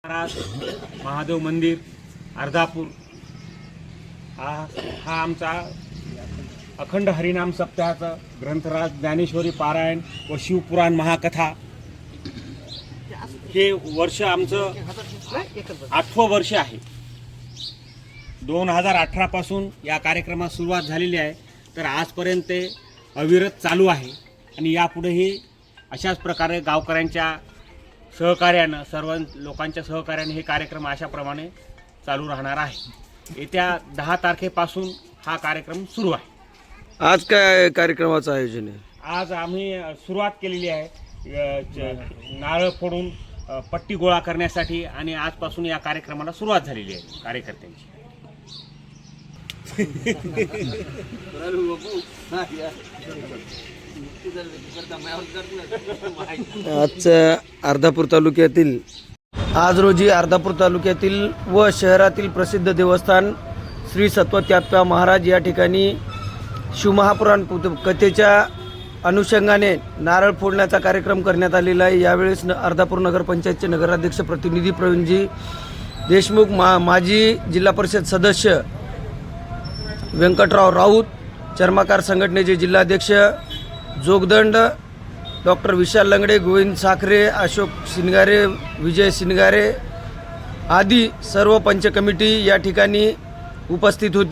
महाराज महादेव मंदिर अर्धापूर हा आमचा अखंड हरिनाम सप्ताहाचा ग्रंथराज ज्ञानेश्वरी पारायण व शिवपुराण महाकथा हे वर्ष आमचं 8वं वर्ष आहे। 2018 पासून या कार्यक्रमास सुरुवात झालेली आहे, तर आजपर्यंत ते अविरत चालू आहे आणि यापुढेही अशाच प्रकारे गावकऱ्यांच्या सहकार्यानं सर्व लोकांच्या सहकार्याने हे कार्यक्रम अशाप्रमाणे चालू राहणार आहे। येत्या 10 तारखेपासून हा कार्यक्रम सुरू आहे। आज काय कार्यक्रमाचं आयोजन आहे? आज आम्ही सुरुवात केलेली आहे नारळ फोडून पट्टी गोळा करण्यासाठी आणि आजपासून या कार्यक्रमाला सुरुवात झालेली आहे कार्यकर्त्यांची। आज रोजी अर्धापूर तालुक्यातील व शहरातील प्रसिद्ध देवस्थान श्री सत्वत्याप्पा महाराज या ठिकाणी शिवमहापुराण कथेच्या अनुषंगाने नारळ फोडण्याचा कार्यक्रम करण्यात आलेला आहे। यावेळेस अर्धापूर नगरपंचायतचे नगराध्यक्ष प्रतिनिधी प्रवीणजी देशमुख, माजी जिल्हा परिषद सदस्य व्यंकटराव राऊत, चर्मकार संघटनेचे जिल्हाध्यक्ष जोगदंड डॉक्टर विशाल लंगडे, गोविंद साखरे, अशोक शिनगारे, विजय शिनगारे आदी सर्व पंच कमिटी या ठिकाणी उपस्थित होती।